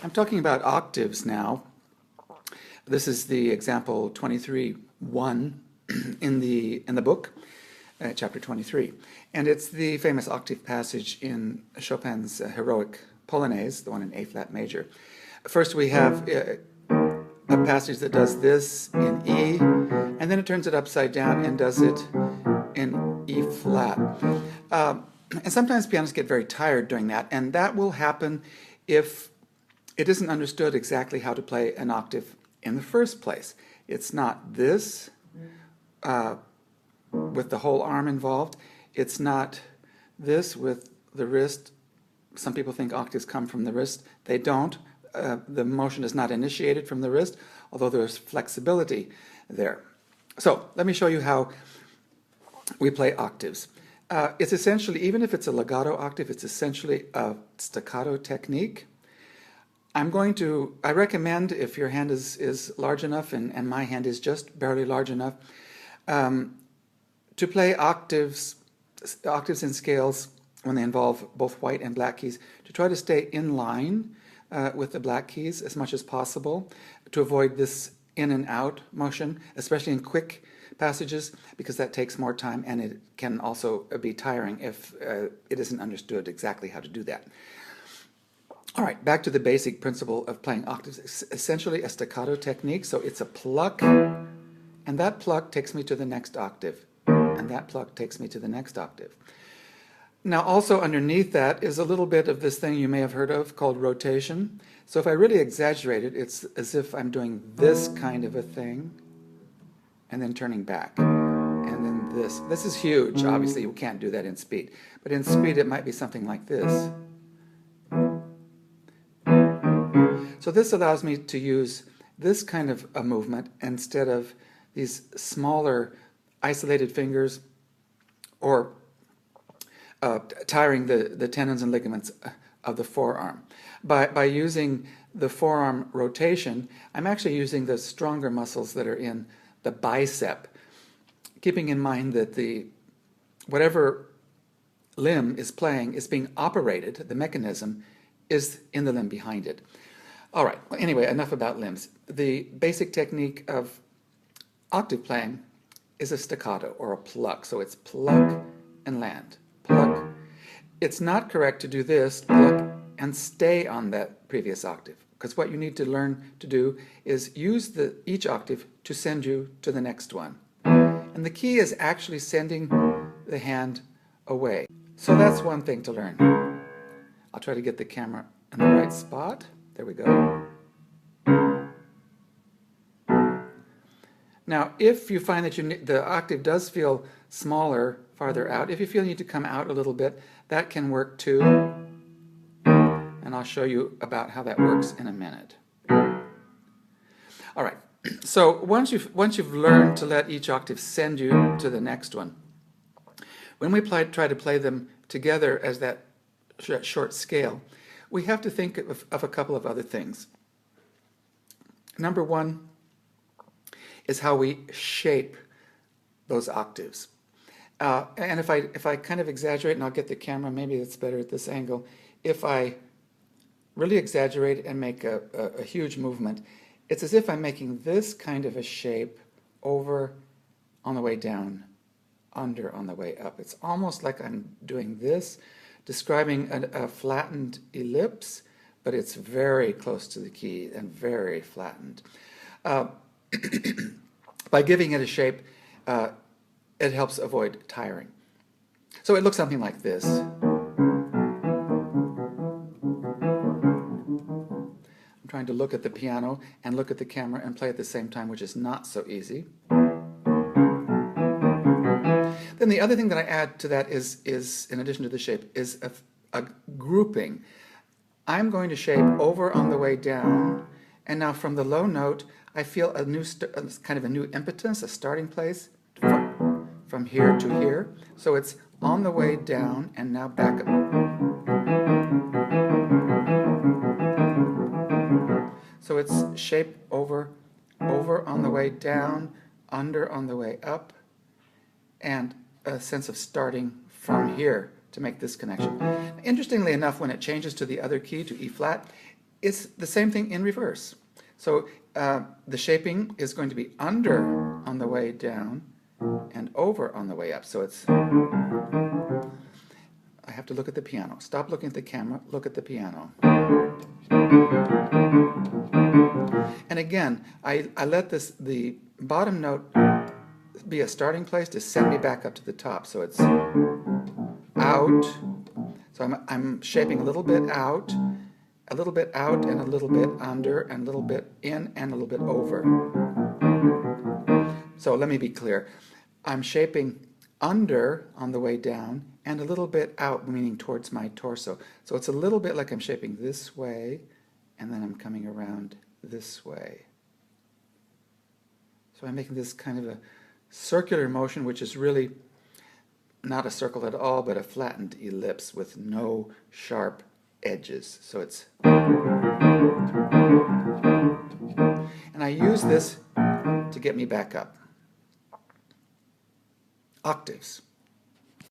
I'm talking about octaves now. This is the example 23.1 in the book, chapter 23. And it's the famous octave passage in Chopin's heroic Polonaise, the one in A-flat major. First we have a passage that does this in E, and then it turns it upside down and does it in E-flat. And sometimes pianists get very tired doing that, and that will happen if it isn't understood exactly how to play an octave in the first place. It's not this with the whole arm involved. It's not this with the wrist. Some people think octaves come from the wrist. They don't. The motion is not initiated from the wrist, although there's flexibility there. So let me show you how we play octaves. It's essentially, even if it's a legato octave, it's essentially a staccato technique. I recommend, if your hand is large enough, and my hand is just barely large enough, to play octaves and scales when they involve both white and black keys, to try to stay in line with the black keys as much as possible, to avoid this in and out motion, especially in quick passages, because that takes more time, and it can also be tiring if it isn't understood exactly how to do that. All right, back to the basic principle of playing octaves. It's essentially a staccato technique, so it's a pluck, and that pluck takes me to the next octave, and that pluck takes me to the next octave. Now also underneath that is a little bit of this thing you may have heard of called rotation. So if I really exaggerate it, it's as if I'm doing this kind of a thing, and then turning back, and then this. This is huge. Obviously you can't do that in speed, but in speed it might be something like this. So this allows me to use this kind of a movement instead of these smaller isolated fingers, or tiring the tendons and ligaments of the forearm. By using the forearm rotation, I'm actually using the stronger muscles that are in the bicep, keeping in mind that whatever limb is playing is being operated, the mechanism is in the limb behind it. All right, well, anyway, enough about limbs. The basic technique of octave playing is a staccato, or a pluck. So it's pluck and land, pluck. It's not correct to do this, pluck, and stay on that previous octave, because what you need to learn to do is use each octave to send you to the next one. And the key is actually sending the hand away. So that's one thing to learn. I'll try to get the camera in the right spot. There we go. Now, if you find that the octave does feel smaller farther out, if you feel you need to come out a little bit, that can work too. And I'll show you about how that works in a minute. All right. So once you've learned to let each octave send you to the next one, when we try to play them together as that short scale, we have to think of a couple of other things. Number one is how we shape those octaves. And if I kind of exaggerate, and I'll get the camera, maybe it's better at this angle, if I really exaggerate and make a huge movement, it's as if I'm making this kind of a shape over on the way down, under on the way up. It's almost like I'm doing this, describing a flattened ellipse, but it's very close to the key and very flattened. By giving it a shape, it helps avoid tiring. So it looks something like this. I'm trying to look at the piano and look at the camera and play at the same time, which is not so easy. Then the other thing that I add to that is in addition to the shape, is a grouping. I'm going to shape over on the way down, and now from the low note, I feel a kind of a new impetus, a starting place from here to here. So it's on the way down and now back up. So it's shape over on the way down, under on the way up, and a sense of starting from here to make this connection. Interestingly enough, when it changes to the other key, to E flat, it's the same thing in reverse. So the shaping is going to be under on the way down and over on the way up. So it's, I have to look at the piano. Stop looking at the camera, look at the piano. And again, I let the bottom note be a starting place to send me back up to the top. So it's out. So I'm shaping a little bit out, and a little bit under, and a little bit in, and a little bit over. So let me be clear. I'm shaping under on the way down, and a little bit out, meaning towards my torso. So it's a little bit like I'm shaping this way, and then I'm coming around this way. So I'm making this kind of a circular motion, which is really not a circle at all, but a flattened ellipse with no sharp edges. So it's, and I use this to get me back up. Octaves.